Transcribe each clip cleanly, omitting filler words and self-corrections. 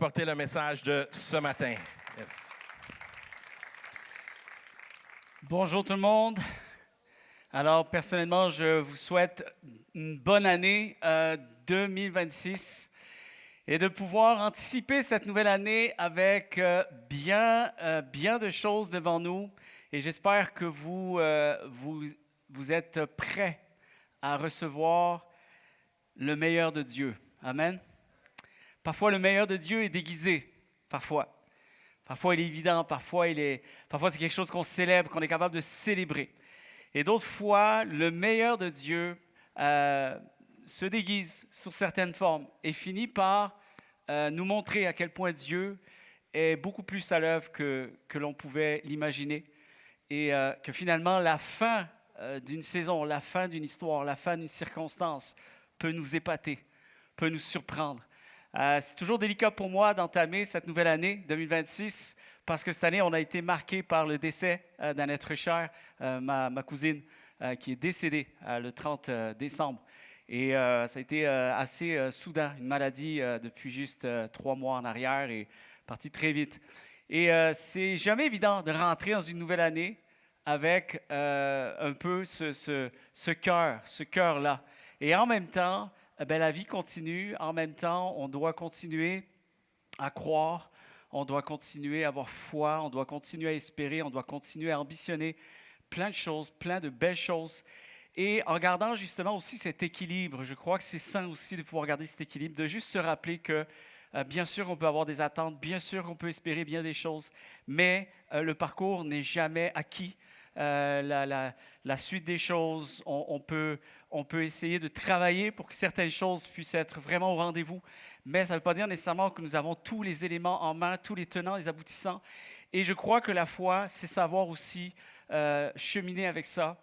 porter le message de ce matin. Yes. Bonjour tout le monde. Alors, personnellement, je vous souhaite une bonne année 2026 et de pouvoir anticiper cette nouvelle année avec bien de choses devant nous. Et j'espère que vous êtes prêts à recevoir le meilleur de Dieu. Amen. Parfois, le meilleur de Dieu est déguisé. Parfois, il est évident. Parfois, c'est quelque chose qu'on célèbre, qu'on est capable de célébrer. Et d'autres fois, le meilleur de Dieu se déguise sous certaines formes et finit par nous montrer à quel point Dieu est beaucoup plus à l'œuvre que l'on pouvait l'imaginer. Et que finalement, la fin d'une saison, la fin d'une histoire, la fin d'une circonstance peut nous épater, peut nous surprendre. C'est toujours délicat pour moi d'entamer cette nouvelle année 2026 parce que cette année, on a été marqué par le décès d'un être cher, ma cousine, qui est décédée le 30 décembre. Et ça a été assez soudain, une maladie depuis juste 3 mois en arrière et partie très vite. Et c'est jamais évident de rentrer dans une nouvelle année avec un peu ce cœur-là. Et en même temps, la vie continue. En même temps, on doit continuer à croire, on doit continuer à avoir foi, on doit continuer à espérer, on doit continuer à ambitionner plein de choses, plein de belles choses. Et en gardant justement aussi cet équilibre, je crois que c'est sain aussi de pouvoir garder cet équilibre, de juste se rappeler que bien sûr, on peut avoir des attentes, bien sûr, on peut espérer bien des choses, mais le parcours n'est jamais acquis. La suite des choses, on peut essayer de travailler pour que certaines choses puissent être vraiment au rendez-vous, mais ça ne veut pas dire nécessairement que nous avons tous les éléments en main, tous les tenants, les aboutissants. Et je crois que la foi, c'est savoir aussi cheminer avec ça.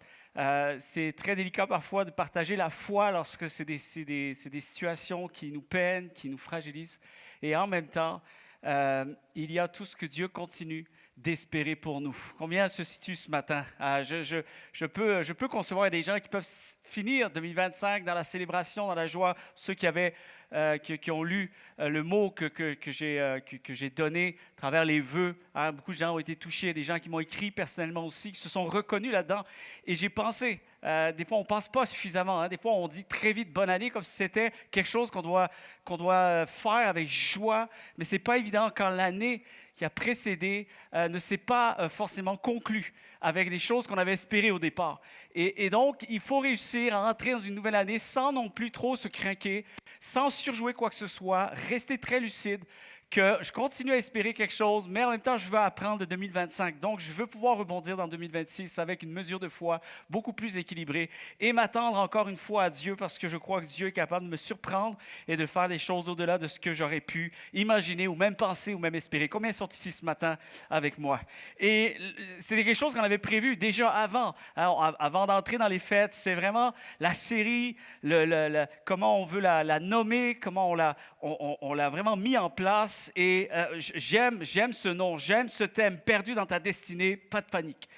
C'est très délicat parfois de partager la foi lorsque c'est des situations qui nous peinent, qui nous fragilisent. Et en même temps, il y a tout ce que Dieu continue d'espérer pour nous. Combien se situe ce matin? Je peux concevoir des gens qui peuvent finir 2025 dans la célébration, dans la joie. Ceux qui ont lu le mot que j'ai donné à travers les vœux. Hein, beaucoup de gens ont été touchés, des gens qui m'ont écrit personnellement aussi, qui se sont reconnus là-dedans. Et j'ai pensé, des fois on ne pense pas suffisamment. Hein, des fois on dit très vite bonne année comme si c'était quelque chose qu'on doit faire avec joie. Mais ce n'est pas évident quand l'année qui a précédé ne s'est pas forcément conclue avec des choses qu'on avait espérées au départ. Et donc, il faut réussir à entrer dans une nouvelle année sans non plus trop se craquer, sans surjouer quoi que ce soit, rester très lucide, que je continue à espérer quelque chose, mais en même temps, je veux apprendre de 2025. Donc, je veux pouvoir rebondir dans 2026 avec une mesure de foi beaucoup plus équilibrée et m'attendre encore une fois à Dieu parce que je crois que Dieu est capable de me surprendre et de faire des choses au-delà de ce que j'aurais pu imaginer ou même penser ou même espérer. Combien sont ici ce matin avec moi? Et c'était quelque chose qu'on avait prévu déjà avant. Alors, avant d'entrer dans les fêtes, c'est vraiment la série, comment on veut la nommer, comment on l'a vraiment mis en place. Et j'aime ce nom, j'aime ce thème, perdu dans ta destinée, pas de panique.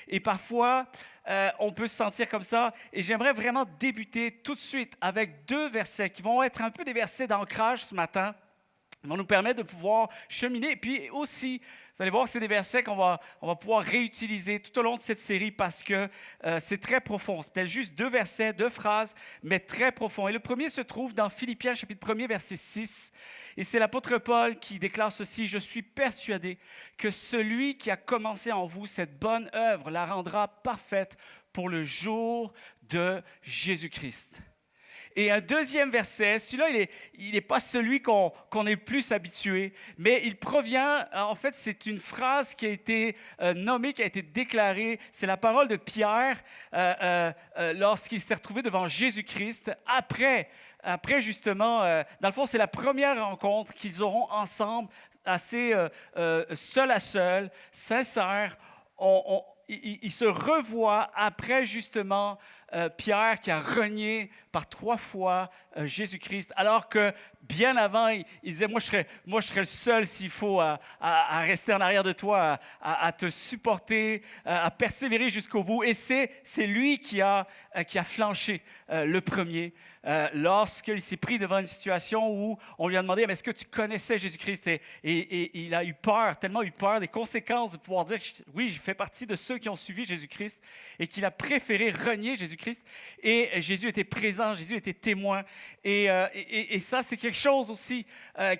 Et parfois, on peut se sentir comme ça. Et j'aimerais vraiment débuter tout de suite avec 2 versets qui vont être un peu des versets d'ancrage ce matin. Ils vont nous permettre de pouvoir cheminer. Et puis aussi, vous allez voir que c'est des versets qu'on va pouvoir réutiliser tout au long de cette série parce que c'est très profond. C'est peut-être juste 2 versets, 2 phrases, mais très profond. Et le premier se trouve dans Philippiens, chapitre 1er, verset 6. Et c'est l'apôtre Paul qui déclare ceci: « Je suis persuadé que celui qui a commencé en vous cette bonne œuvre la rendra parfaite pour le jour de Jésus-Christ. » Et un deuxième verset, celui-là, il n'est pas celui qu'on est le plus habitué, mais il provient, en fait, c'est une phrase qui a été nommée, qui a été déclarée. C'est la parole de Pierre lorsqu'il s'est retrouvé devant Jésus-Christ, après justement, dans le fond, c'est la première rencontre qu'ils auront ensemble, assez seul à seul, sincère. Il se revoit après justement Pierre qui a renié par 3 fois Jésus-Christ, alors que bien avant, il disait, moi je serais le seul s'il faut à rester en arrière de toi, à te supporter, à persévérer jusqu'au bout. Et c'est lui qui a flanché le premier. lorsqu'il s'est pris devant une situation où on lui a demandé « Mais est-ce que tu connaissais Jésus-Christ? » Et il a eu peur, tellement eu peur des conséquences de pouvoir dire « Oui, je fais partie de ceux qui ont suivi Jésus-Christ. » Et qu'il a préféré renier Jésus-Christ. Et Jésus était présent, Jésus était témoin. Et ça, c'est quelque chose aussi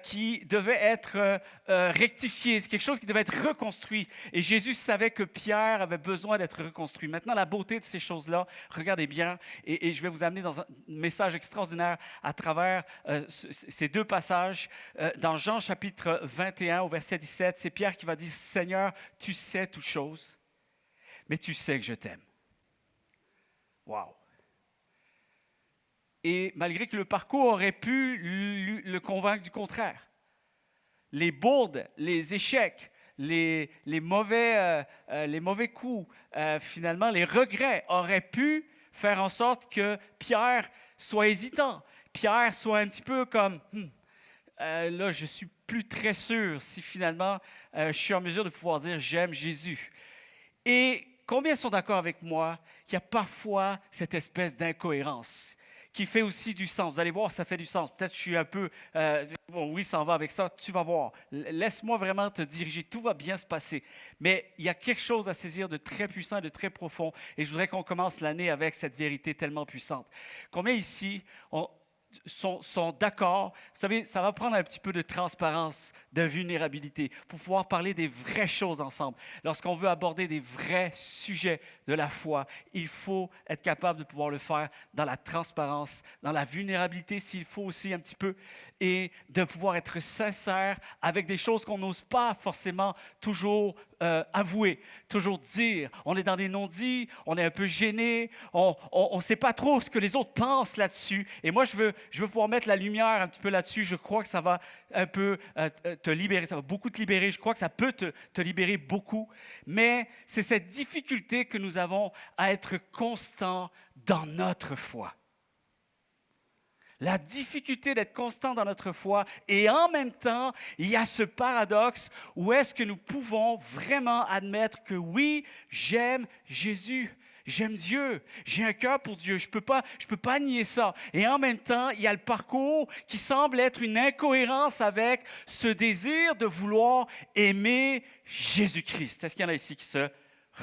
qui devait être rectifié. C'est quelque chose qui devait être reconstruit. Et Jésus savait que Pierre avait besoin d'être reconstruit. Maintenant, la beauté de ces choses-là, regardez bien, et je vais vous amener dans un message extraordinaire à travers ces deux passages. Dans Jean chapitre 21 au verset 17, c'est Pierre qui va dire « Seigneur, tu sais toutes choses, mais tu sais que je t'aime. » Wow! Et malgré que le parcours aurait pu le convaincre du contraire, les bourdes, les échecs, les mauvais coups, finalement, les regrets auraient pu faire en sorte que Pierre soit hésitant. Pierre soit un petit peu comme là, je ne suis plus très sûr si finalement je suis en mesure de pouvoir dire j'aime Jésus. Et combien sont d'accord avec moi qu'il y a parfois cette espèce d'incohérence qui fait aussi du sens? Vous allez voir, ça fait du sens. Peut-être que je suis un peu, bon, oui, ça en va avec ça, tu vas voir. Laisse-moi vraiment te diriger, tout va bien se passer. Mais il y a quelque chose à saisir de très puissant et de très profond. Et je voudrais qu'on commence l'année avec cette vérité tellement puissante. Combien ici sont d'accord? Vous savez, ça va prendre un petit peu de transparence, de vulnérabilité pour pouvoir parler des vraies choses ensemble. Lorsqu'on veut aborder des vrais sujets de la foi, il faut être capable de pouvoir le faire dans la transparence, dans la vulnérabilité s'il faut aussi un petit peu, et de pouvoir être sincère avec des choses qu'on n'ose pas forcément toujours avouer, toujours dire. On est dans des non-dits, on est un peu gêné, on ne sait pas trop ce que les autres pensent là-dessus. Et moi, je veux pouvoir mettre la lumière un petit peu là-dessus. Je crois que ça va un peu te libérer, ça va beaucoup te libérer. Je crois que ça peut te libérer beaucoup. Mais c'est cette difficulté que nous avons à être constants dans notre foi. La difficulté d'être constant dans notre foi et en même temps, il y a ce paradoxe où est-ce que nous pouvons vraiment admettre que oui, j'aime Jésus, j'aime Dieu, j'ai un cœur pour Dieu, je peux pas nier ça. Et en même temps, il y a le parcours qui semble être une incohérence avec ce désir de vouloir aimer Jésus-Christ. Est-ce qu'il y en a ici qui se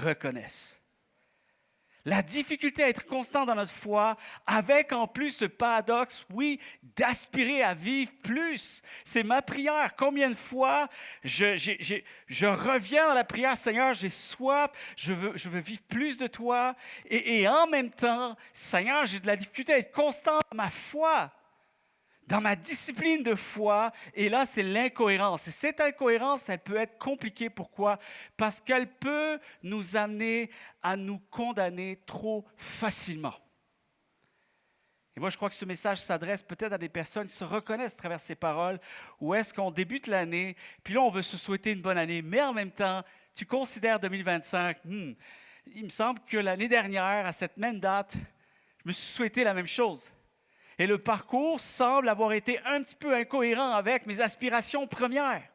reconnaissent? La difficulté à être constant dans notre foi, avec en plus ce paradoxe, oui, d'aspirer à vivre plus. C'est ma prière. Combien de fois je reviens dans la prière, Seigneur, j'ai soif, je veux vivre plus de toi. Et en même temps, Seigneur, j'ai de la difficulté à être constant dans ma foi, dans ma discipline de foi, et là, c'est l'incohérence. Et cette incohérence, elle peut être compliquée. Pourquoi? Parce qu'elle peut nous amener à nous condamner trop facilement. Et moi, je crois que ce message s'adresse peut-être à des personnes qui se reconnaissent à travers ces paroles, où est-ce qu'on débute l'année, puis là, on veut se souhaiter une bonne année, mais en même temps, tu considères 2025, il me semble que l'année dernière, à cette même date, je me suis souhaité la même chose. Et le parcours semble avoir été un petit peu incohérent avec mes aspirations premières.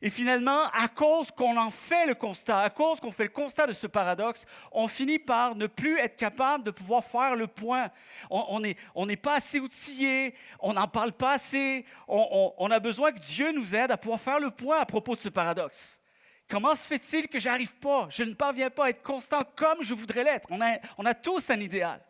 Et finalement, à cause qu'on en fait le constat, à cause qu'on fait le constat de ce paradoxe, on finit par ne plus être capable de pouvoir faire le point. On n'est pas assez outillé, on n'en parle pas assez, on a besoin que Dieu nous aide à pouvoir faire le point à propos de ce paradoxe. Comment se fait-il que je n'arrive pas, je ne parviens pas à être constant comme je voudrais l'être? On a tous un idéal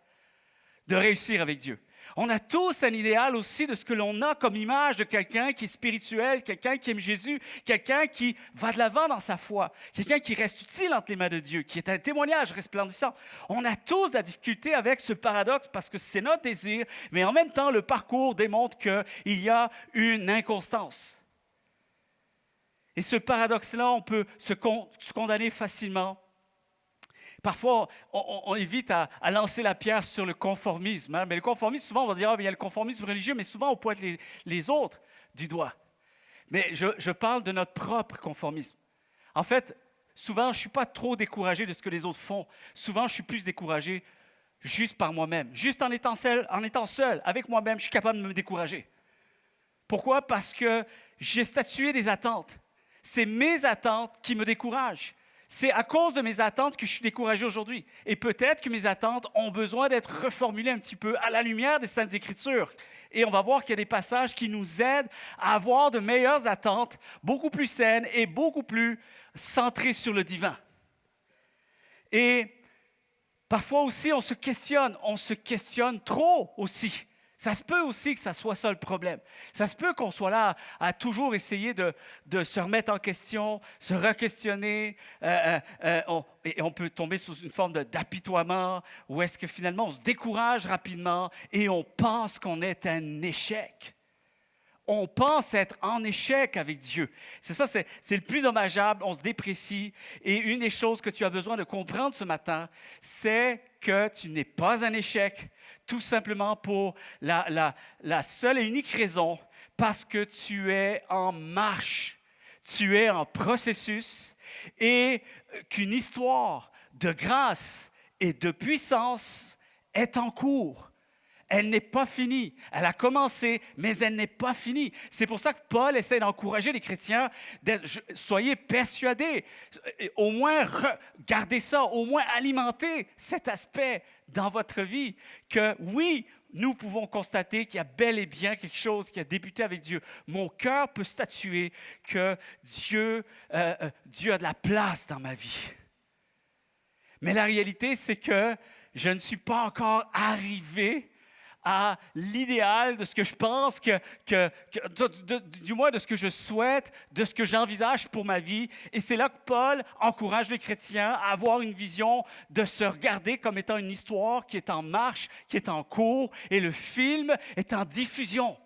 de réussir avec Dieu. On a tous un idéal aussi de ce que l'on a comme image de quelqu'un qui est spirituel, quelqu'un qui aime Jésus, quelqu'un qui va de l'avant dans sa foi, quelqu'un qui reste utile entre les mains de Dieu, qui est un témoignage resplendissant. On a tous de la difficulté avec ce paradoxe parce que c'est notre désir, mais en même temps, le parcours démontre qu'il y a une inconstance. Et ce paradoxe-là, on peut se condamner facilement. Parfois, on évite à lancer la pierre sur le conformisme. Mais le conformisme, souvent, on va dire, il y a le conformisme religieux, mais souvent, on pointe les autres du doigt. Mais je parle de notre propre conformisme. En fait, souvent, je ne suis pas trop découragé de ce que les autres font. Souvent, je suis plus découragé juste par moi-même. Juste en étant seul, avec moi-même, je suis capable de me décourager. Pourquoi? Parce que j'ai statué des attentes. C'est mes attentes qui me découragent. C'est à cause de mes attentes que je suis découragé aujourd'hui. Et peut-être que mes attentes ont besoin d'être reformulées un petit peu à la lumière des Saintes Écritures. Et on va voir qu'il y a des passages qui nous aident à avoir de meilleures attentes, beaucoup plus saines et beaucoup plus centrées sur le divin. Et parfois aussi, on se questionne trop aussi. Ça se peut aussi que ça soit ça le problème. Ça se peut qu'on soit là à toujours essayer de se remettre en question, se re-questionner. Et on peut tomber sous une forme d'apitoiement, où est-ce que finalement on se décourage rapidement et on pense qu'on est un échec. On pense être en échec avec Dieu. C'est ça, c'est le plus dommageable, on se déprécie. Et une des choses que tu as besoin de comprendre ce matin, c'est que tu n'es pas un échec, tout simplement pour la seule et unique raison, parce que tu es en marche, tu es en processus, et qu'une histoire de grâce et de puissance est en cours. Elle n'est pas finie. Elle a commencé, mais elle n'est pas finie. C'est pour ça que Paul essaie d'encourager les chrétiens. Soyez persuadés, au moins gardez ça, au moins alimentez cet aspect dans votre vie, que oui, nous pouvons constater qu'il y a bel et bien quelque chose qui a débuté avec Dieu. Mon cœur peut statuer que Dieu a de la place dans ma vie. Mais la réalité, c'est que je ne suis pas encore arrivé à l'idéal de ce que je pense, du moins de ce que je souhaite, de ce que j'envisage pour ma vie. Et c'est là que Paul encourage les chrétiens à avoir une vision, de se regarder comme étant une histoire qui est en marche, qui est en cours, et le film est en diffusion.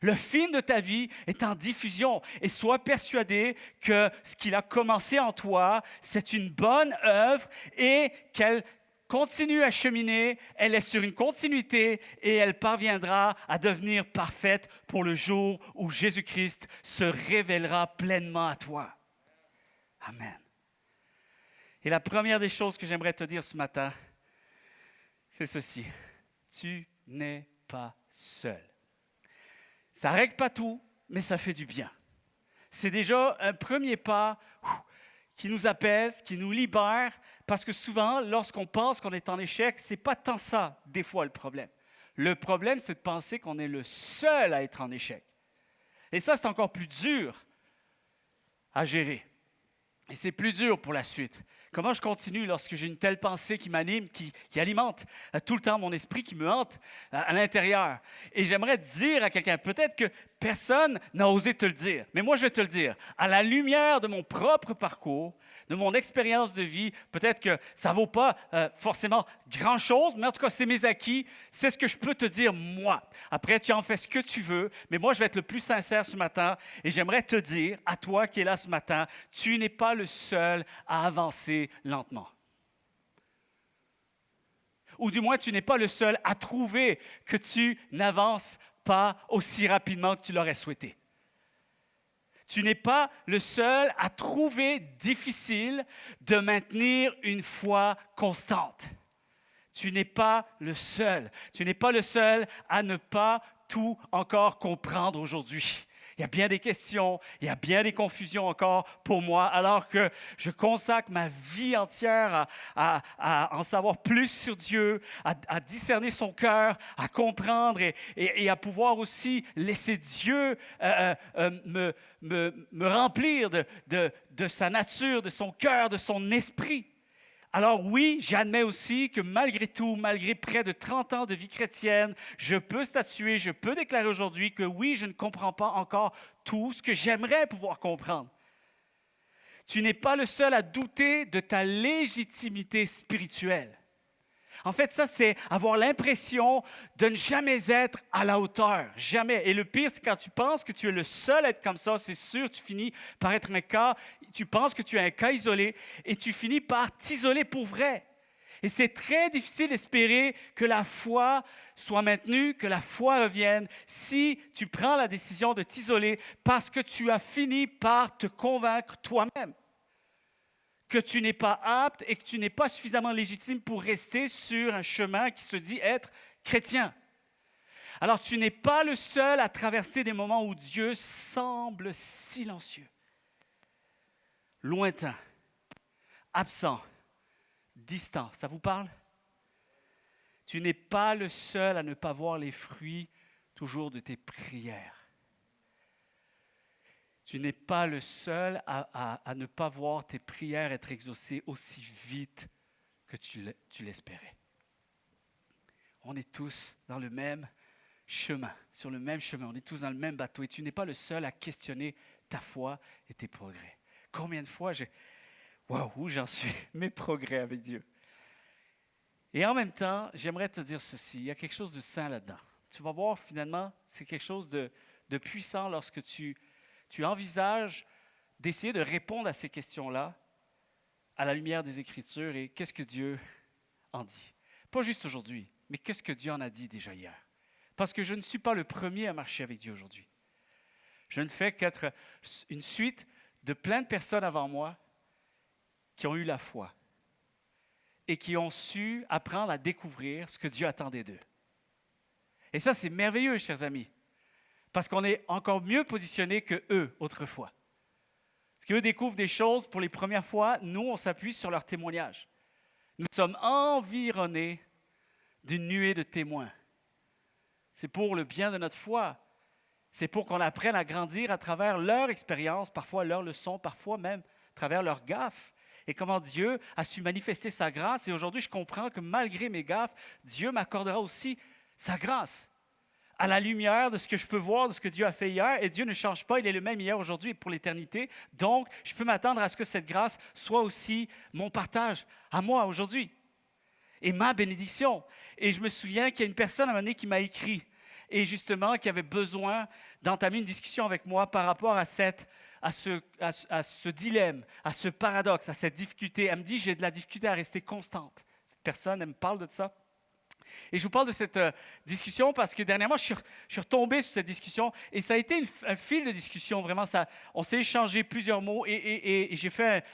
Le film de ta vie est en diffusion, et sois persuadé que ce qu'il a commencé en toi, c'est une bonne œuvre et qu'elle continue à cheminer, elle est sur une continuité et elle parviendra à devenir parfaite pour le jour où Jésus-Christ se révélera pleinement à toi. Amen. Et la première des choses que j'aimerais te dire ce matin, c'est ceci. Tu n'es pas seul. Ça ne règle pas tout, mais ça fait du bien. C'est déjà un premier pas qui nous apaise, qui nous libère, parce que souvent, lorsqu'on pense qu'on est en échec, ce n'est pas tant ça, des fois, le problème. Le problème, c'est de penser qu'on est le seul à être en échec. Et ça, c'est encore plus dur à gérer. Et c'est plus dur pour la suite. Comment je continue lorsque j'ai une telle pensée qui m'anime, qui alimente tout le temps mon esprit, qui me hante à l'intérieur? Et j'aimerais dire à quelqu'un, peut-être que personne n'a osé te le dire, mais moi je vais te le dire. À la lumière de mon propre parcours, de mon expérience de vie, peut-être que ça ne vaut pas forcément grand-chose, mais en tout cas, c'est mes acquis, c'est ce que je peux te dire moi. Après, tu en fais ce que tu veux, mais moi, je vais être le plus sincère ce matin et j'aimerais te dire, à toi qui es là ce matin, tu n'es pas le seul à avancer lentement. Ou du moins, tu n'es pas le seul à trouver que tu n'avances pas aussi rapidement que tu l'aurais souhaité. Tu n'es pas le seul à trouver difficile de maintenir une foi constante. Tu n'es pas le seul. Tu n'es pas le seul à ne pas tout encore comprendre aujourd'hui. Il y a bien des questions, il y a bien des confusions encore pour moi, alors que je consacre ma vie entière à en savoir plus sur Dieu, à discerner son cœur, à comprendre et à pouvoir aussi laisser Dieu me remplir de sa nature, de son cœur, de son esprit. Alors oui, j'admets aussi que malgré tout, malgré près de 30 ans de vie chrétienne, je peux statuer, je peux déclarer aujourd'hui que oui, je ne comprends pas encore tout ce que j'aimerais pouvoir comprendre. Tu n'es pas le seul à douter de ta légitimité spirituelle. En fait, ça, c'est avoir l'impression de ne jamais être à la hauteur. Jamais. Et le pire, c'est quand tu penses que tu es le seul à être comme ça, c'est sûr, tu finis par être un cas, tu penses que tu es un cas isolé et tu finis par t'isoler pour vrai. Et c'est très difficile d'espérer que la foi soit maintenue, que la foi revienne, si tu prends la décision de t'isoler parce que tu as fini par te convaincre toi-même que tu n'es pas apte et que tu n'es pas suffisamment légitime pour rester sur un chemin qui se dit être chrétien. Alors, tu n'es pas le seul à traverser des moments où Dieu semble silencieux, lointain, absent, distant. Ça vous parle? Tu n'es pas le seul à ne pas voir les fruits toujours de tes prières. Tu n'es pas le seul à ne pas voir tes prières être exaucées aussi vite que tu l'espérais. On est tous dans le même chemin, sur le même chemin. On est tous dans le même bateau et tu n'es pas le seul à questionner ta foi et tes progrès. Combien de fois où j'en suis, mes progrès avec Dieu. Et en même temps, j'aimerais te dire ceci, il y a quelque chose de saint là-dedans. Tu vas voir finalement, c'est quelque chose de puissant lorsque tu envisages d'essayer de répondre à ces questions-là à la lumière des Écritures et qu'est-ce que Dieu en dit. Pas juste aujourd'hui, mais qu'est-ce que Dieu en a dit déjà hier. Parce que je ne suis pas le premier à marcher avec Dieu aujourd'hui. Je ne fais qu'être une suite de plein de personnes avant moi qui ont eu la foi et qui ont su apprendre à découvrir ce que Dieu attendait d'eux. Et ça, c'est merveilleux, chers amis, parce qu'on est encore mieux positionnés qu'eux autrefois. Parce qu'eux découvrent des choses pour les premières fois, nous, on s'appuie sur leurs témoignages. Nous sommes environnés d'une nuée de témoins. C'est pour le bien de notre foi. C'est pour qu'on apprenne à grandir à travers leur expérience, parfois leurs leçons, parfois même à travers leurs gaffes. Et comment Dieu a su manifester sa grâce. Et aujourd'hui, je comprends que malgré mes gaffes, Dieu m'accordera aussi sa grâce. À la lumière de ce que je peux voir, de ce que Dieu a fait hier. Et Dieu ne change pas, il est le même hier, aujourd'hui et pour l'éternité. Donc, je peux m'attendre à ce que cette grâce soit aussi mon partage à moi aujourd'hui. Et ma bénédiction. Et je me souviens qu'il y a une personne à un moment donné qui m'a écrit. Et justement, qui avait besoin d'entamer une discussion avec moi par rapport à ce dilemme, à ce paradoxe, à cette difficulté. Elle me dit, j'ai de la difficulté à rester constante. Cette personne, elle me parle de ça. Et je vous parle de cette discussion parce que dernièrement, je suis retombé sur cette discussion et ça a été un fil de discussion. Vraiment, on s'est échangé plusieurs mots et j'ai fait,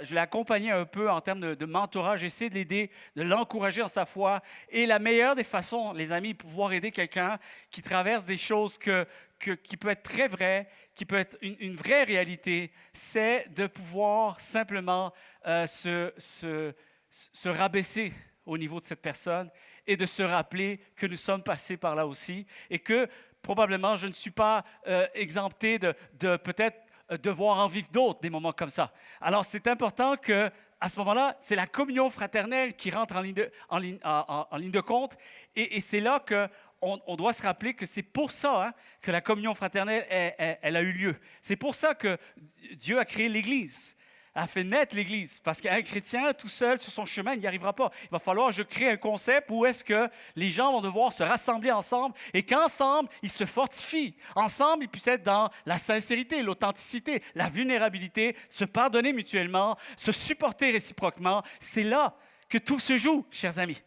je l'ai accompagné un peu en termes de mentorat. J'ai essayé de l'aider, de l'encourager dans sa foi. Et la meilleure des façons, les amis, pour pouvoir aider quelqu'un qui traverse des choses qui peut être très vrai, qui peut être une vraie réalité, c'est de pouvoir simplement se rabaisser au niveau de cette personne et de se rappeler que nous sommes passés par là aussi et que probablement je ne suis pas exempté de peut-être devoir en vivre d'autres, des moments comme ça. Alors c'est important qu'à ce moment-là, c'est la communion fraternelle qui rentre en ligne de compte et c'est là qu'on doit se rappeler que c'est pour ça que la communion fraternelle, elle a eu lieu. C'est pour ça que Dieu a créé l'Église. A fait naître l'Église, parce qu'un chrétien tout seul sur son chemin, il n'y arrivera pas. Il va falloir que je crée un concept où est-ce que les gens vont devoir se rassembler ensemble et qu'ensemble, ils se fortifient. Ensemble, ils puissent être dans la sincérité, l'authenticité, la vulnérabilité, se pardonner mutuellement, se supporter réciproquement. C'est là que tout se joue, chers amis.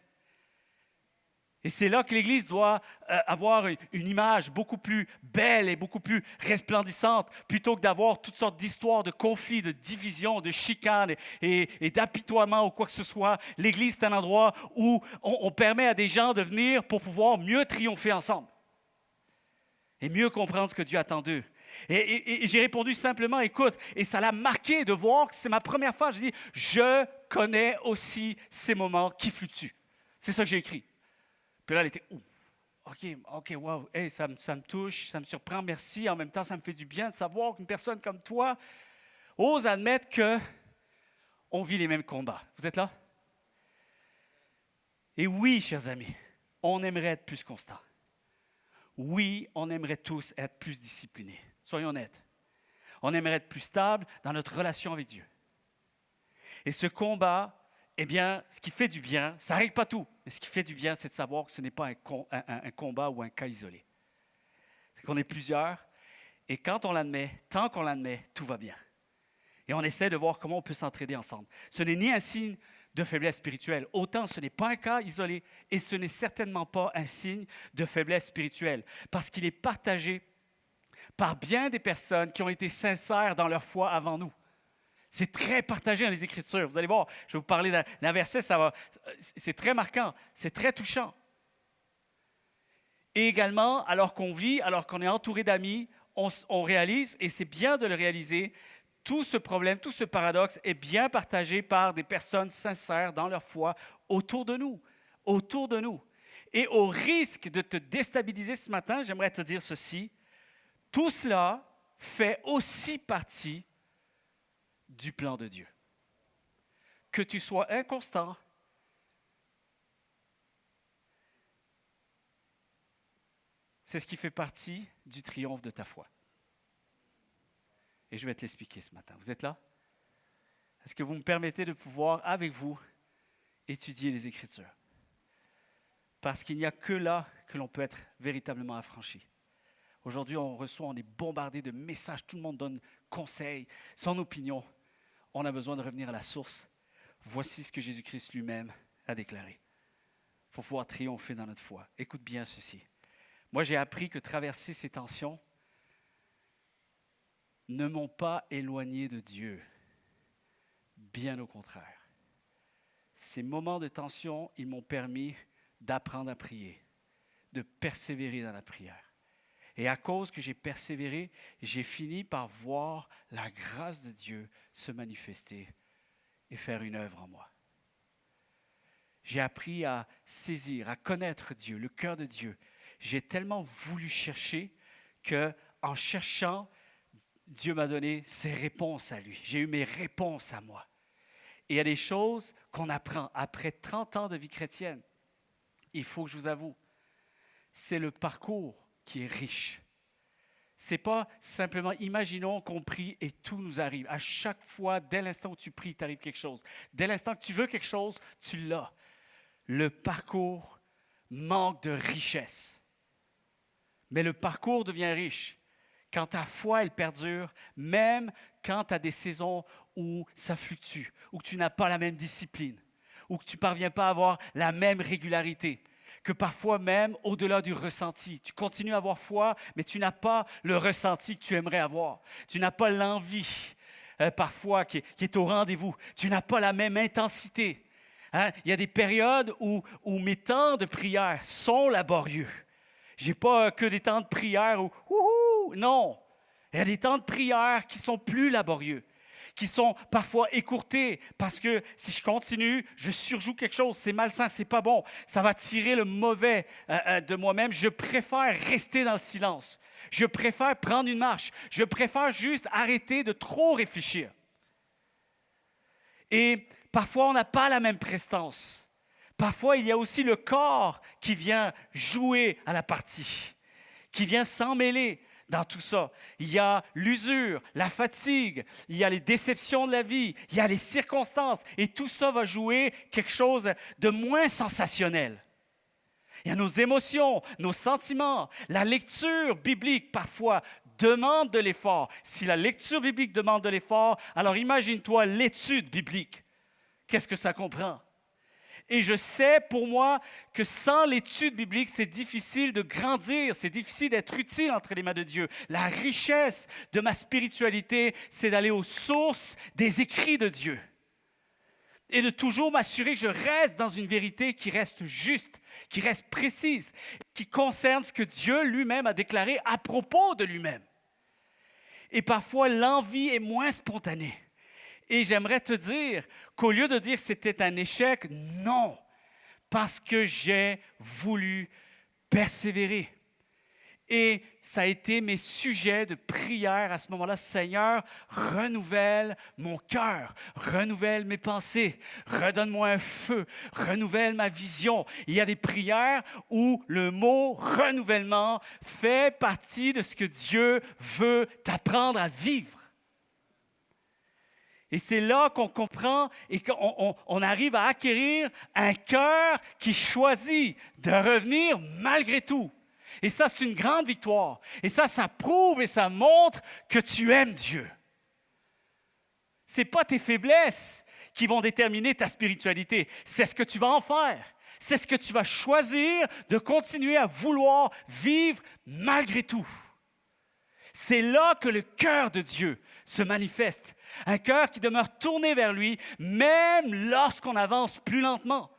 Et c'est là que l'Église doit avoir une image beaucoup plus belle et beaucoup plus resplendissante, plutôt que d'avoir toutes sortes d'histoires de conflits, de divisions, de chicanes et d'apitoiements ou quoi que ce soit. L'Église, c'est un endroit où on permet à des gens de venir pour pouvoir mieux triompher ensemble et mieux comprendre ce que Dieu attend d'eux. Et j'ai répondu simplement, écoute, et ça l'a marqué de voir que c'est ma première fois, je dis, je connais aussi ces moments qui fluctuent. C'est ça que j'ai écrit. Puis là, elle était, OK, wow, hey, ça me touche, ça me surprend, merci. En même temps, ça me fait du bien de savoir qu'une personne comme toi ose admettre qu'on vit les mêmes combats. Vous êtes là? Et oui, chers amis, on aimerait être plus constant. Oui, on aimerait tous être plus disciplinés. Soyons honnêtes. On aimerait être plus stable dans notre relation avec Dieu. Et ce combat, eh bien, ce qui fait du bien, ça ne règle pas tout, mais ce qui fait du bien, c'est de savoir que ce n'est pas un combat ou un cas isolé. C'est qu'on est plusieurs, et quand on l'admet, tant qu'on l'admet, tout va bien. Et on essaie de voir comment on peut s'entraider ensemble. Ce n'est ni un signe de faiblesse spirituelle, autant ce n'est pas un cas isolé, et ce n'est certainement pas un signe de faiblesse spirituelle, parce qu'il est partagé par bien des personnes qui ont été sincères dans leur foi avant nous. C'est très partagé dans les Écritures. Vous allez voir, je vais vous parler d'un verset, c'est très marquant, c'est très touchant. Et également, alors qu'on vit, alors qu'on est entouré d'amis, on réalise, et c'est bien de le réaliser, tout ce problème, tout ce paradoxe est bien partagé par des personnes sincères dans leur foi autour de nous. Autour de nous. Et au risque de te déstabiliser ce matin, j'aimerais te dire ceci. Tout cela fait aussi partie du plan de Dieu. Que tu sois inconstant, c'est ce qui fait partie du triomphe de ta foi. Et je vais te l'expliquer ce matin. Vous êtes là? Est-ce que vous me permettez de pouvoir, avec vous, étudier les Écritures? Parce qu'il n'y a que là que l'on peut être véritablement affranchi. Aujourd'hui, on est bombardé de messages, tout le monde donne conseils, son opinion. On a besoin de revenir à la source. Voici ce que Jésus-Christ lui-même a déclaré. Il faut pouvoir triompher dans notre foi. Écoute bien ceci. Moi, j'ai appris que traverser ces tensions ne m'ont pas éloigné de Dieu. Bien au contraire. Ces moments de tension, ils m'ont permis d'apprendre à prier, de persévérer dans la prière. Et à cause que j'ai persévéré, j'ai fini par voir la grâce de Dieu se manifester et faire une œuvre en moi. J'ai appris à saisir, à connaître Dieu, le cœur de Dieu. J'ai tellement voulu chercher qu'en cherchant, Dieu m'a donné ses réponses à lui. J'ai eu mes réponses à moi. Et il y a des choses qu'on apprend après 30 ans de vie chrétienne. Il faut que je vous avoue, c'est le parcours qui est riche. Ce n'est pas simplement, imaginons qu'on prie et tout nous arrive. À chaque fois, dès l'instant où tu pries, il t'arrive quelque chose. Dès l'instant que tu veux quelque chose, tu l'as. Le parcours manque de richesse. Mais le parcours devient riche quand ta foi, elle perdure, même quand tu as des saisons où ça fluctue, où tu n'as pas la même discipline, où tu ne parviens pas à avoir la même régularité, que parfois même au-delà du ressenti. Tu continues à avoir foi, mais tu n'as pas le ressenti que tu aimerais avoir. Tu n'as pas l'envie, parfois, qui est au rendez-vous. Tu n'as pas la même intensité. Hein? Il y a des périodes où mes temps de prière sont laborieux. Je n'ai pas que des temps de prière où, wouhou, non. Il y a des temps de prière qui sont plus laborieux, qui sont parfois écourtés, parce que si je continue, je surjoue quelque chose, c'est malsain, c'est pas bon, ça va tirer le mauvais de moi-même. Je préfère rester dans le silence. Je préfère prendre une marche. Je préfère juste arrêter de trop réfléchir. Et parfois, on n'a pas la même prestance. Parfois, il y a aussi le corps qui vient jouer à la partie, qui vient s'emmêler dans tout ça. Il y a l'usure, la fatigue, il y a les déceptions de la vie, il y a les circonstances, et tout ça va jouer quelque chose de moins sensationnel. Il y a nos émotions, nos sentiments. La lecture biblique, parfois, demande de l'effort. Si la lecture biblique demande de l'effort, alors imagine-toi l'étude biblique. Qu'est-ce que ça comprend? Et je sais pour moi que sans l'étude biblique, c'est difficile de grandir, c'est difficile d'être utile entre les mains de Dieu. La richesse de ma spiritualité, c'est d'aller aux sources des écrits de Dieu. Et de toujours m'assurer que je reste dans une vérité qui reste juste, qui reste précise, qui concerne ce que Dieu lui-même a déclaré à propos de lui-même. Et parfois, l'envie est moins spontanée. Et j'aimerais te dire qu'au lieu de dire que c'était un échec, non, parce que j'ai voulu persévérer. Et ça a été mes sujets de prière à ce moment-là. Seigneur, renouvelle mon cœur, renouvelle mes pensées, redonne-moi un feu, renouvelle ma vision. Il y a des prières où le mot renouvellement fait partie de ce que Dieu veut t'apprendre à vivre. Et c'est là qu'on comprend et qu'on arrive à acquérir un cœur qui choisit de revenir malgré tout. Et ça, c'est une grande victoire. Et ça prouve et ça montre que tu aimes Dieu. Ce n'est pas tes faiblesses qui vont déterminer ta spiritualité. C'est ce que tu vas en faire. C'est ce que tu vas choisir de continuer à vouloir vivre malgré tout. C'est là que le cœur de Dieu se manifeste. Un cœur qui demeure tourné vers lui, même lorsqu'on avance plus lentement.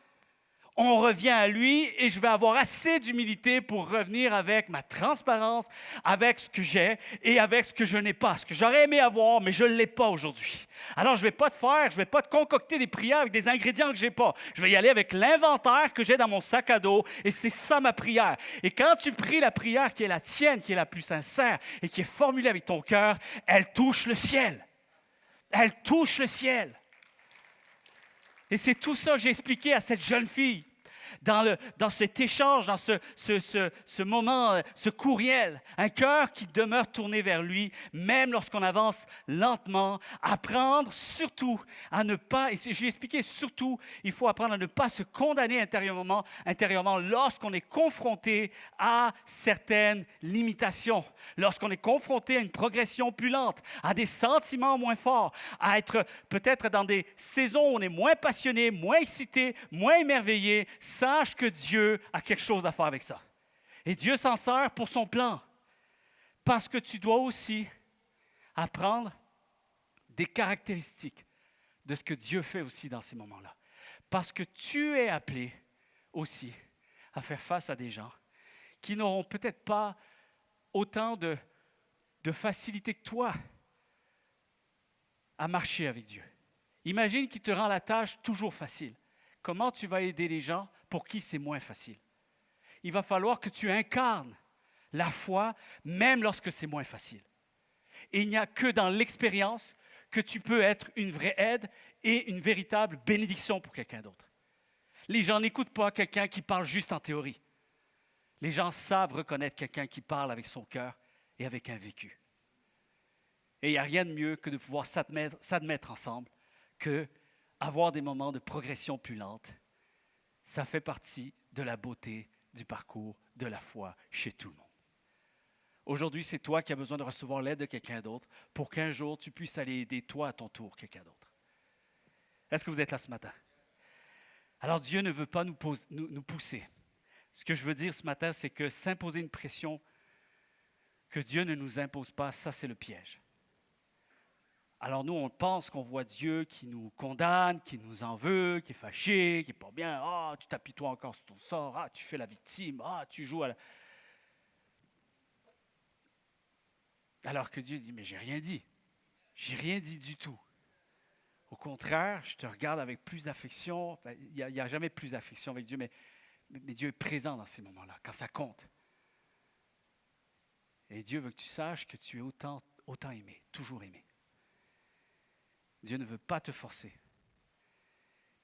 on revient à lui et je vais avoir assez d'humilité pour revenir avec ma transparence, avec ce que j'ai et avec ce que je n'ai pas, ce que j'aurais aimé avoir, mais je ne l'ai pas aujourd'hui. Alors, je ne vais pas je vais pas te concocter des prières avec des ingrédients que je n'ai pas. Je vais y aller avec l'inventaire que j'ai dans mon sac à dos et c'est ça ma prière. Et quand tu pries la prière qui est la tienne, qui est la plus sincère et qui est formulée avec ton cœur, elle touche le ciel. Elle touche le ciel. Et c'est tout ça que j'ai expliqué à cette jeune fille dans cet échange, dans ce moment, ce courriel. Un cœur qui demeure tourné vers lui, même lorsqu'on avance lentement. Apprendre surtout à ne pas, et j'ai expliqué surtout, il faut apprendre à ne pas se condamner intérieurement lorsqu'on est confronté à certaines limitations, lorsqu'on est confronté à une progression plus lente, à des sentiments moins forts, à être peut-être dans des saisons où on est moins passionné, moins excité, moins émerveillé. Sache que Dieu a quelque chose à faire avec ça. Et Dieu s'en sert pour son plan. Parce que tu dois aussi apprendre des caractéristiques de ce que Dieu fait aussi dans ces moments-là. Parce que tu es appelé aussi à faire face à des gens qui n'auront peut-être pas autant de facilité que toi à marcher avec Dieu. Imagine qu'il te rend la tâche toujours facile. Comment tu vas aider les gens pour qui c'est moins facile? Il va falloir que tu incarnes la foi, même lorsque c'est moins facile. Et il n'y a que dans l'expérience que tu peux être une vraie aide et une véritable bénédiction pour quelqu'un d'autre. Les gens n'écoutent pas quelqu'un qui parle juste en théorie. Les gens savent reconnaître quelqu'un qui parle avec son cœur et avec un vécu. Et il n'y a rien de mieux que de pouvoir s'admettre ensemble que avoir des moments de progression plus lente. Ça fait partie de la beauté du parcours de la foi chez tout le monde. Aujourd'hui, c'est toi qui as besoin de recevoir l'aide de quelqu'un d'autre pour qu'un jour, tu puisses aller aider toi à ton tour quelqu'un d'autre. Est-ce que vous êtes là ce matin? Alors, Dieu ne veut pas nous pousser. Ce que je veux dire ce matin, c'est que s'imposer une pression que Dieu ne nous impose pas, ça, c'est le piège. Alors nous, on pense qu'on voit Dieu qui nous condamne, qui nous en veut, qui est fâché, qui n'est pas bien. « Ah, tu t'appuies toi encore sur ton sort. Ah, tu fais la victime. Ah, tu joues à la... » Alors que Dieu dit « Mais j'ai rien dit. J'ai rien dit du tout. Au contraire, je te regarde avec plus d'affection. Enfin, il n'y a jamais plus d'affection avec Dieu, mais Dieu est présent dans ces moments-là, quand ça compte. Et Dieu veut que tu saches que tu es autant aimé, toujours aimé. Dieu ne veut pas te forcer.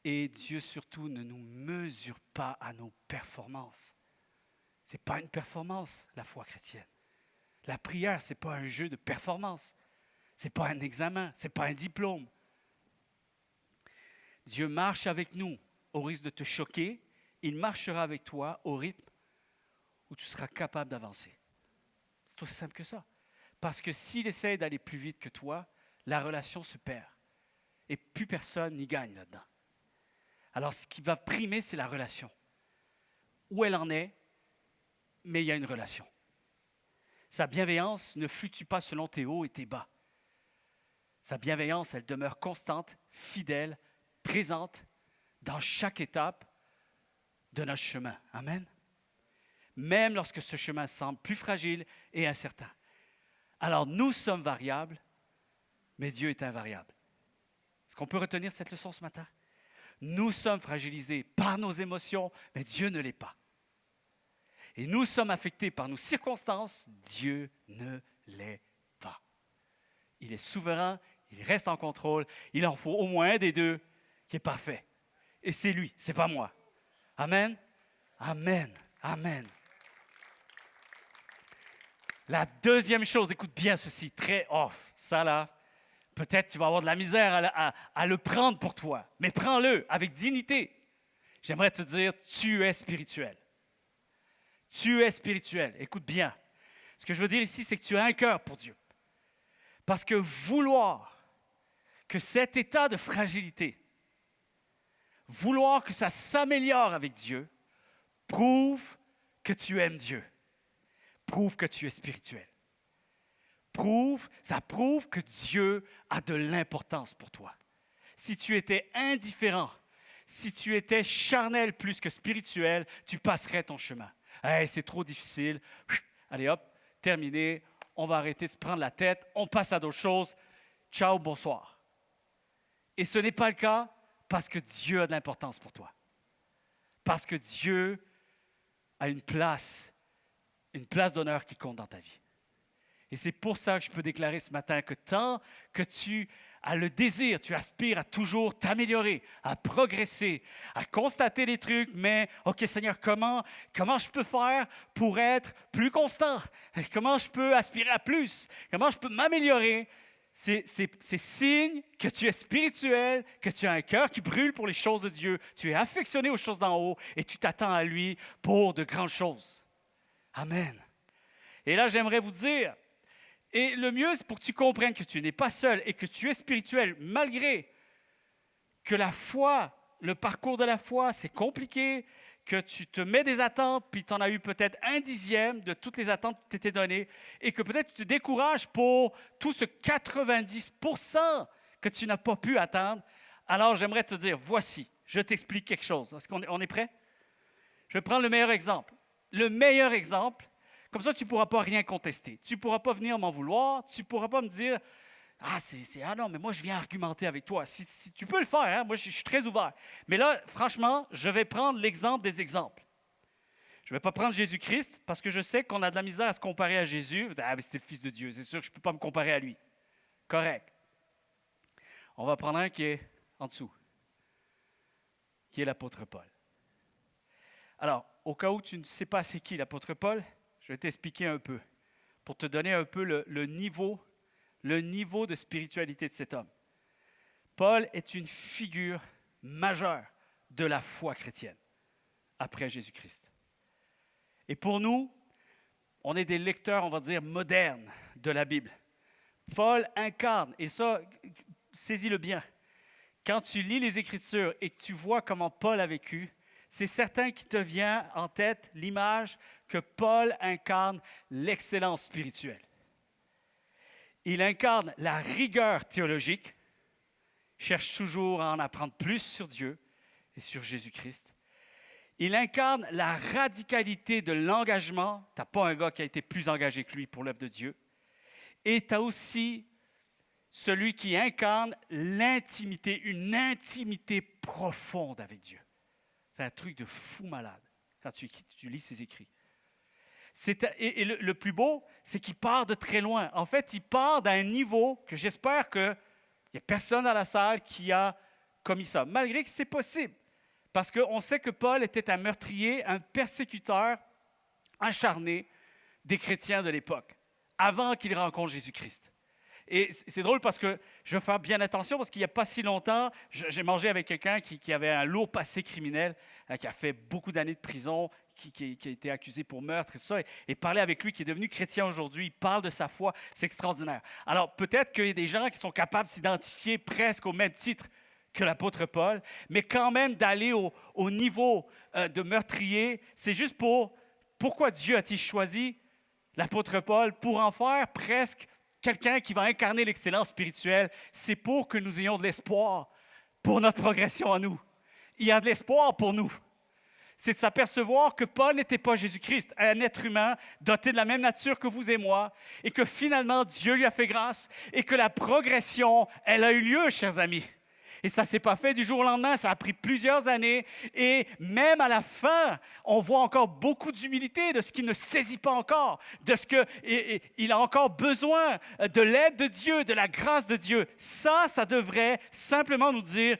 Et Dieu surtout ne nous mesure pas à nos performances. Ce n'est pas une performance, la foi chrétienne. La prière, ce n'est pas un jeu de performance. Ce n'est pas un examen, ce n'est pas un diplôme. Dieu marche avec nous au risque de te choquer. Il marchera avec toi au rythme où tu seras capable d'avancer. C'est aussi simple que ça. Parce que s'il essaie d'aller plus vite que toi, la relation se perd. Et plus personne n'y gagne là-dedans. Alors, ce qui va primer, c'est la relation. Où elle en est, mais il y a une relation. Sa bienveillance ne fluctue pas selon tes hauts et tes bas. Sa bienveillance, elle demeure constante, fidèle, présente dans chaque étape de notre chemin. Amen. Même lorsque ce chemin semble plus fragile et incertain. Alors, nous sommes variables, mais Dieu est invariable. Est-ce qu'on peut retenir cette leçon ce matin? Nous sommes fragilisés par nos émotions, mais Dieu ne l'est pas. Et nous sommes affectés par nos circonstances, Dieu ne l'est pas. Il est souverain, il reste en contrôle, il en faut au moins un des deux qui est parfait. Et c'est lui, c'est pas moi. Amen? Amen. Amen. La deuxième chose, écoute bien ceci, ça là, peut-être tu vas avoir de la misère à le prendre pour toi, mais prends-le avec dignité. J'aimerais te dire, tu es spirituel. Tu es spirituel. Écoute bien. Ce que je veux dire ici, c'est que tu as un cœur pour Dieu. Parce que vouloir que cet état de fragilité, vouloir que ça s'améliore avec Dieu, prouve que tu aimes Dieu. Prouve que tu es spirituel. Ça prouve que Dieu a de l'importance pour toi. Si tu étais indifférent, si tu étais charnel plus que spirituel, tu passerais ton chemin. Hey, c'est trop difficile. Allez hop, terminé. On va arrêter de se prendre la tête. On passe à d'autres choses. Ciao, bonsoir. Et ce n'est pas le cas parce que Dieu a de l'importance pour toi. Parce que Dieu a une place d'honneur qui compte dans ta vie. Et c'est pour ça que je peux déclarer ce matin que tant que tu as le désir, tu aspires à toujours t'améliorer, à progresser, à constater des trucs, mais OK Seigneur, comment je peux faire pour être plus constant? Comment je peux aspirer à plus? Comment je peux m'améliorer? C'est signe que tu es spirituel, que tu as un cœur qui brûle pour les choses de Dieu, tu es affectionné aux choses d'en haut et tu t'attends à lui pour de grandes choses. Amen. Et là, j'aimerais vous dire, et le mieux, c'est pour que tu comprennes que tu n'es pas seul et que tu es spirituel, malgré que la foi, le parcours de la foi, c'est compliqué, que tu te mets des attentes, puis tu en as eu peut-être 1/10 de toutes les attentes qui t'étaient données, et que peut-être tu te décourages pour tout ce 90% que tu n'as pas pu atteindre. Alors, j'aimerais te dire, voici, je t'explique quelque chose. Est-ce qu'on est prêt? Je vais prendre le meilleur exemple. Le meilleur exemple, comme ça, tu ne pourras pas rien contester. Tu ne pourras pas venir m'en vouloir. Tu ne pourras pas me dire « Ah non, mais moi, je viens argumenter avec toi. » Si tu peux le faire, hein? Moi, je suis très ouvert. Mais là, franchement, je vais prendre l'exemple des exemples. Je ne vais pas prendre Jésus-Christ parce que je sais qu'on a de la misère à se comparer à Jésus. Ah, mais c'était le Fils de Dieu. C'est sûr que je ne peux pas me comparer à lui. Correct. On va prendre un qui est en dessous, qui est l'apôtre Paul. Alors, au cas où tu ne sais pas c'est qui l'apôtre Paul, je vais t'expliquer un peu, pour te donner un peu le niveau de spiritualité de cet homme. Paul est une figure majeure de la foi chrétienne, après Jésus-Christ. Et pour nous, on est des lecteurs, on va dire, modernes de la Bible. Paul incarne, et ça, saisis-le bien, quand tu lis les Écritures et que tu vois comment Paul a vécu, c'est certain qu'il te vient en tête l'image que Paul incarne l'excellence spirituelle. Il incarne la rigueur théologique, cherche toujours à en apprendre plus sur Dieu et sur Jésus-Christ. Il incarne la radicalité de l'engagement. Tu n'as pas un gars qui a été plus engagé que lui pour l'œuvre de Dieu. Et tu as aussi celui qui incarne l'intimité, une intimité profonde avec Dieu. C'est un truc de fou malade quand tu lis ses écrits. Et le plus beau, c'est qu'il part de très loin. En fait, il part d'un niveau que j'espère qu'il n'y a personne dans la salle qui a commis ça, malgré que c'est possible. Parce qu'on sait que Paul était un meurtrier, un persécuteur acharné des chrétiens de l'époque, avant qu'il rencontre Jésus-Christ. Et c'est drôle parce que je vais faire bien attention parce qu'il n'y a pas si longtemps, j'ai mangé avec quelqu'un qui avait un lourd passé criminel, qui a fait beaucoup d'années de prison, qui a été accusé pour meurtre et tout ça, et parler avec lui qui est devenu chrétien aujourd'hui, il parle de sa foi, c'est extraordinaire. Alors peut-être qu'il y a des gens qui sont capables de s'identifier presque au même titre que l'apôtre Paul, mais quand même d'aller au niveau de meurtrier, c'est juste pourquoi Dieu a-t-il choisi l'apôtre Paul pour en faire presque quelqu'un qui va incarner l'excellence spirituelle, c'est pour que nous ayons de l'espoir pour notre progression à nous. Il y a de l'espoir pour nous. C'est de s'apercevoir que Paul n'était pas Jésus-Christ, un être humain doté de la même nature que vous et moi, et que finalement Dieu lui a fait grâce, et que la progression, elle a eu lieu, chers amis. Et ça ne s'est pas fait du jour au lendemain, ça a pris plusieurs années. Et même à la fin, on voit encore beaucoup d'humilité de ce qu'il ne saisit pas encore, de ce qu'il a encore besoin de l'aide de Dieu, de la grâce de Dieu. Ça devrait simplement nous dire,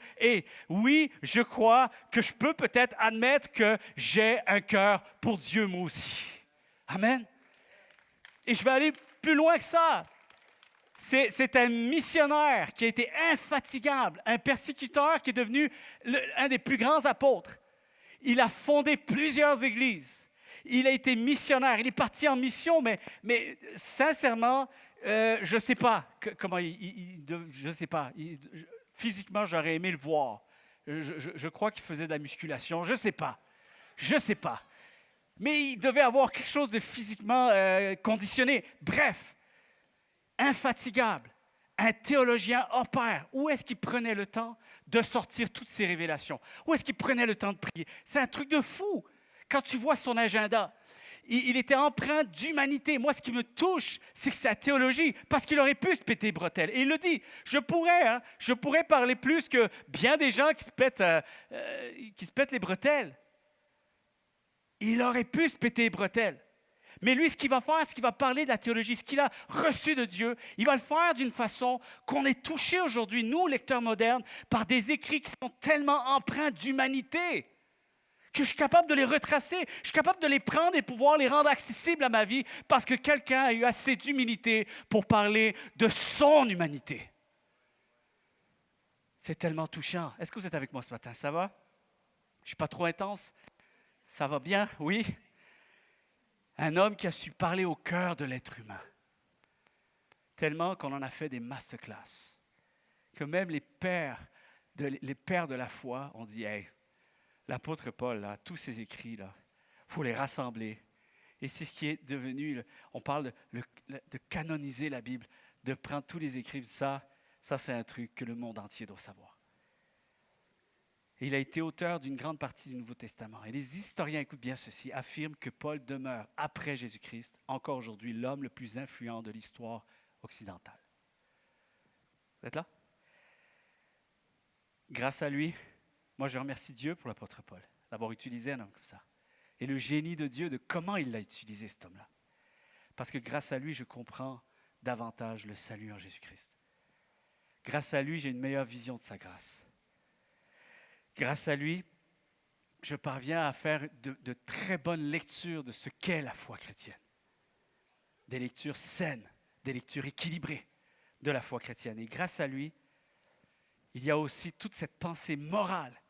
oui, je crois que je peux peut-être admettre que j'ai un cœur pour Dieu moi aussi. Amen. Et je vais aller plus loin que ça. C'est un missionnaire qui a été infatigable, un persécuteur qui est devenu un des plus grands apôtres. Il a fondé plusieurs églises. Il a été missionnaire. Il est parti en mission, mais sincèrement, je ne sais pas comment je ne sais pas. Physiquement, j'aurais aimé le voir. Je crois qu'il faisait de la musculation. Je ne sais pas. Je ne sais pas. Mais il devait avoir quelque chose de physiquement conditionné. Bref. Infatigable, un théologien hors pair, où est-ce qu'il prenait le temps de sortir toutes ces révélations? Où est-ce qu'il prenait le temps de prier? C'est un truc de fou. Quand tu vois son agenda, il était empreint d'humanité. Moi, ce qui me touche, c'est que sa théologie, parce qu'il aurait pu se péter les bretelles. Et il le dit, je pourrais parler plus que bien des gens qui se pètent les bretelles. Il aurait pu se péter les bretelles. Mais lui, ce qu'il va faire, c'est qu'il va parler de la théologie, ce qu'il a reçu de Dieu. Il va le faire d'une façon qu'on est touché aujourd'hui, nous, lecteurs modernes, par des écrits qui sont tellement empreints d'humanité que je suis capable de les retracer, je suis capable de les prendre et pouvoir les rendre accessibles à ma vie parce que quelqu'un a eu assez d'humilité pour parler de son humanité. C'est tellement touchant. Est-ce que vous êtes avec moi ce matin? Ça va? Je ne suis pas trop intense? Ça va bien? Oui? Un homme qui a su parler au cœur de l'être humain. Tellement qu'on en a fait des masterclass. Que même les pères de la foi ont dit, hey, l'apôtre Paul, là, tous ses écrits, il faut les rassembler. Et c'est ce qui est devenu, on parle de canoniser la Bible, de prendre tous les écrits. Ça c'est un truc que le monde entier doit savoir. Et il a été auteur d'une grande partie du Nouveau Testament. Et les historiens, écoutent bien ceci, affirment que Paul demeure, après Jésus-Christ, encore aujourd'hui, l'homme le plus influent de l'histoire occidentale. Vous êtes là? Grâce à lui, moi je remercie Dieu pour l'apôtre Paul, d'avoir utilisé un homme comme ça. Et le génie de Dieu, de comment il l'a utilisé, cet homme-là. Parce que grâce à lui, je comprends davantage le salut en Jésus-Christ. Grâce à lui, j'ai une meilleure vision de sa grâce. Grâce à lui, je parviens à faire de très bonnes lectures de ce qu'est la foi chrétienne. Des lectures saines, des lectures équilibrées de la foi chrétienne. Et grâce à lui, il y a aussi toute cette pensée morale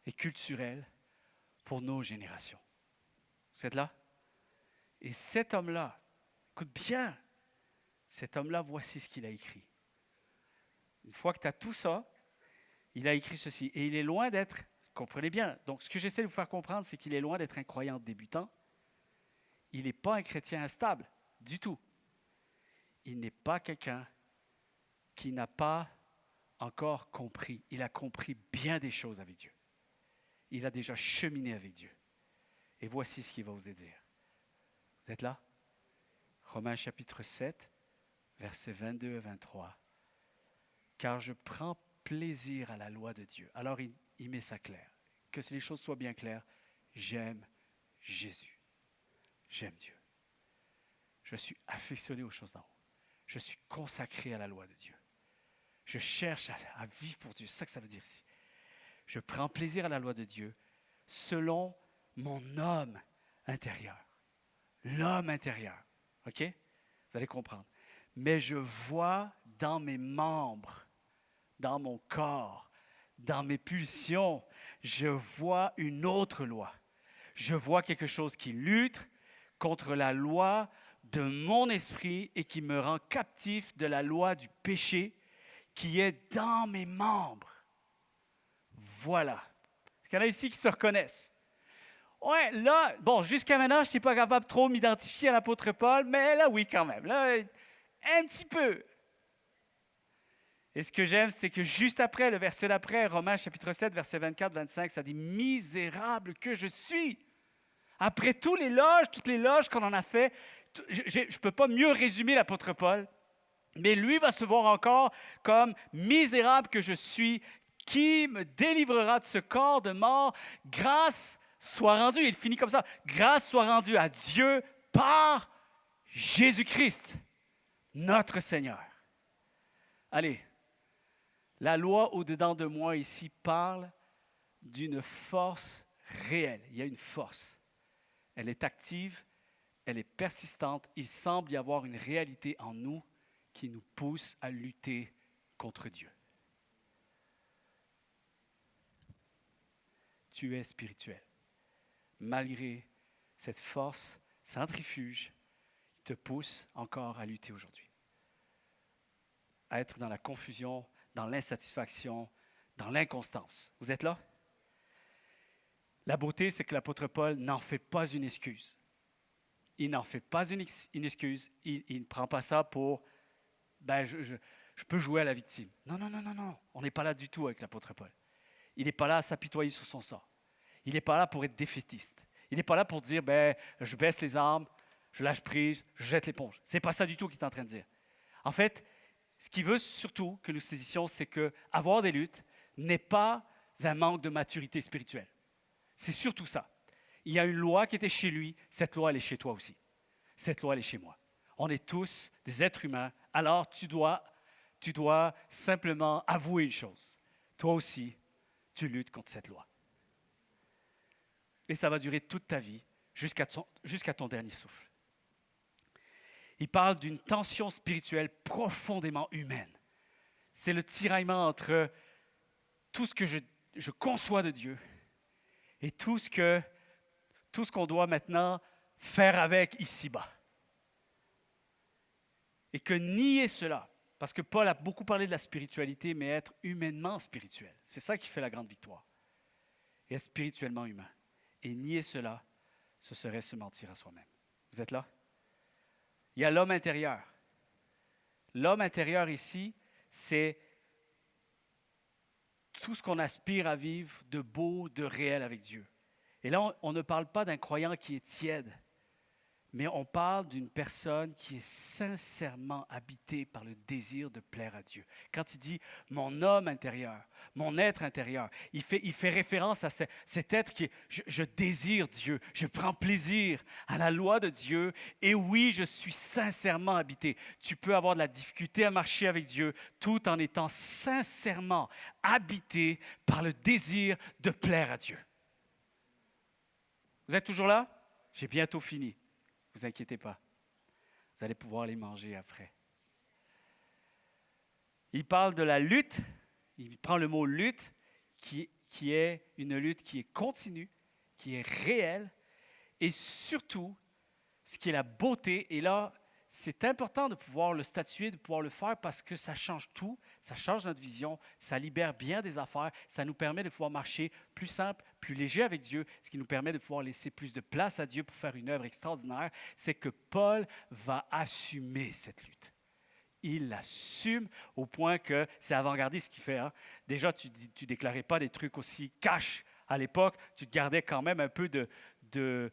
et culturelle pour nos générations. Vous êtes là? Et cet homme-là, écoute bien, cet homme-là, voici ce qu'il a écrit. Une fois que tu as tout ça, il a écrit ceci. Et il est loin d'être, comprenez bien, donc ce que j'essaie de vous faire comprendre, c'est qu'il est loin d'être un croyant débutant. Il n'est pas un chrétien instable, du tout. Il n'est pas quelqu'un qui n'a pas encore compris. Il a compris bien des choses avec Dieu. Il a déjà cheminé avec Dieu. Et voici ce qu'il va vous dire. Vous êtes là? Romains chapitre 7, versets 22 et 23. Car je prends plaisir à la loi de Dieu. Alors il met ça clair. Que les choses soient bien claires. J'aime Jésus. J'aime Dieu. Je suis affectionné aux choses d'en haut. Je suis consacré à la loi de Dieu. Je cherche à vivre pour Dieu. C'est ça que ça veut dire ici. Je prends plaisir à la loi de Dieu selon mon homme intérieur. L'homme intérieur. OK? Vous allez comprendre. Mais je vois dans mes membres, dans mon corps, dans mes pulsions, je vois une autre loi. Je vois quelque chose qui lutte contre la loi de mon esprit et qui me rend captif de la loi du péché qui est dans mes membres. Voilà. Est-ce qu'il y en a ici qui se reconnaissent? Ouais, là, bon, jusqu'à maintenant, je n'étais pas capable de trop m'identifier à l'apôtre Paul, mais là, oui, quand même. Là, un petit peu. Et ce que j'aime, c'est que juste après, le verset d'après, Romains chapitre 7, verset 24-25, ça dit « Misérable que je suis ». Après toutes les loges qu'on en a fait, je ne peux pas mieux résumer l'apôtre Paul, mais lui va se voir encore comme « Misérable que je suis, qui me délivrera de ce corps de mort, grâce soit rendue ». Il finit comme ça, « Grâce soit rendue à Dieu par Jésus-Christ, notre Seigneur ». Allez. La loi au-dedans de moi ici parle d'une force réelle. Il y a une force. Elle est active, elle est persistante. Il semble y avoir une réalité en nous qui nous pousse à lutter contre Dieu. Tu es spirituel. Malgré cette force centrifuge qui te pousse encore à lutter aujourd'hui. À être dans la confusion, dans l'insatisfaction, dans l'inconstance. Vous êtes là? La beauté, c'est que l'apôtre Paul n'en fait pas une excuse. Il n'en fait pas une excuse. Il ne prend pas ça pour, je peux jouer à la victime. Non, non, non, non, non. On n'est pas là du tout avec l'apôtre Paul. Il n'est pas là à s'apitoyer sur son sort. Il n'est pas là pour être défaitiste. Il n'est pas là pour dire, je baisse les armes, je lâche prise, je jette l'éponge. Ce n'est pas ça du tout qu'il est en train de dire. En fait, ce qu'il veut surtout que nous saisissions, c'est que avoir des luttes n'est pas un manque de maturité spirituelle. C'est surtout ça. Il y a une loi qui était chez lui, cette loi, elle est chez toi aussi. Cette loi, elle est chez moi. On est tous des êtres humains, alors tu dois simplement avouer une chose. Toi aussi, tu luttes contre cette loi. Et ça va durer toute ta vie, jusqu'à ton dernier souffle. Il parle d'une tension spirituelle profondément humaine. C'est le tiraillement entre tout ce que je conçois de Dieu et tout ce qu'on doit maintenant faire avec ici-bas. Et que nier cela, parce que Paul a beaucoup parlé de la spiritualité, mais être humainement spirituel, c'est ça qui fait la grande victoire. Et être spirituellement humain. Et nier cela, ce serait se mentir à soi-même. Vous êtes là? Il y a l'homme intérieur. L'homme intérieur ici, c'est tout ce qu'on aspire à vivre de beau, de réel avec Dieu. Et là, on ne parle pas d'un croyant qui est tiède, mais on parle d'une personne qui est sincèrement habitée par le désir de plaire à Dieu. Quand il dit « mon homme intérieur », mon être intérieur, il fait référence à cet être qui est « je désire Dieu, je prends plaisir à la loi de Dieu et oui, je suis sincèrement habité ». Tu peux avoir de la difficulté à marcher avec Dieu tout en étant sincèrement habité par le désir de plaire à Dieu. Vous êtes toujours là? J'ai bientôt fini. Ne vous inquiétez pas. Vous allez pouvoir les manger après. Il parle de la lutte. Il prend le mot lutte, qui est une lutte qui est continue, qui est réelle, et surtout, ce qui est la beauté. Et là, c'est important de pouvoir le statuer, de pouvoir le faire parce que ça change tout, ça change notre vision, ça libère bien des affaires, ça nous permet de pouvoir marcher plus simple, plus léger avec Dieu, ce qui nous permet de pouvoir laisser plus de place à Dieu pour faire une œuvre extraordinaire, c'est que Paul va assumer cette lutte. Il l'assume au point que c'est avant-gardiste ce qu'il fait. Hein? Déjà, tu ne déclarais pas des trucs aussi cash à l'époque, tu te gardais quand même un peu de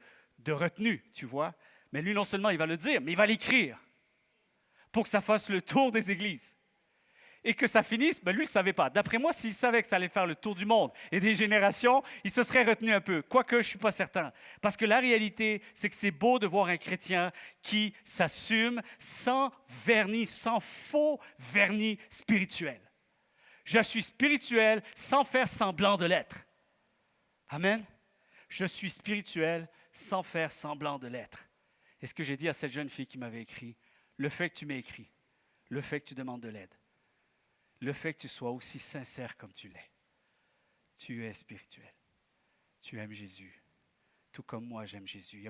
retenue, tu vois. Mais lui, non seulement il va le dire, mais il va l'écrire pour que ça fasse le tour des églises. Et que ça finisse, lui, il ne savait pas. D'après moi, s'il savait que ça allait faire le tour du monde et des générations, il se serait retenu un peu. Quoique, je ne suis pas certain. Parce que la réalité, c'est que c'est beau de voir un chrétien qui s'assume sans vernis, sans faux vernis spirituel. Je suis spirituel sans faire semblant de l'être. Amen. Je suis spirituel sans faire semblant de l'être. Et ce que j'ai dit à cette jeune fille qui m'avait écrit, le fait que tu m'aies écrit, le fait que tu demandes de l'aide, le fait que tu sois aussi sincère comme tu l'es, tu es spirituel. Tu aimes Jésus, tout comme moi j'aime Jésus.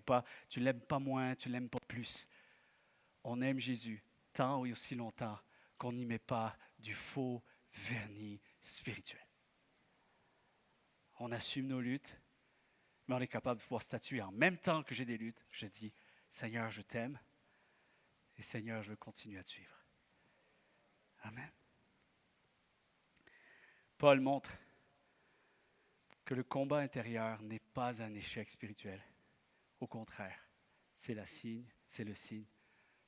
Tu ne l'aimes pas moins, tu ne l'aimes pas plus. On aime Jésus tant et aussi longtemps qu'on n'y met pas du faux vernis spirituel. On assume nos luttes, mais on est capable de pouvoir statuer en même temps que j'ai des luttes. Je dis, Seigneur, je t'aime et Seigneur, je veux continuer à te suivre. Amen. Paul montre que le combat intérieur n'est pas un échec spirituel. Au contraire, c'est le signe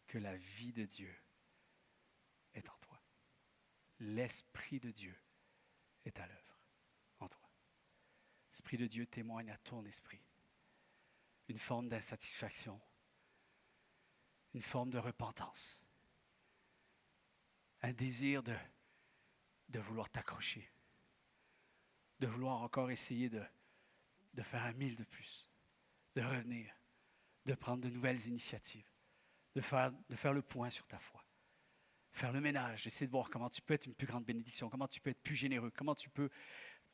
que la vie de Dieu est en toi. L'Esprit de Dieu est à l'œuvre en toi. L'Esprit de Dieu témoigne à ton esprit une forme d'insatisfaction, une forme de repentance, un désir de vouloir t'accrocher, de vouloir encore essayer de faire 1000 de plus, de revenir, de prendre de nouvelles initiatives, de faire le point sur ta foi, faire le ménage, essayer de voir comment tu peux être une plus grande bénédiction, comment tu peux être plus généreux, comment tu peux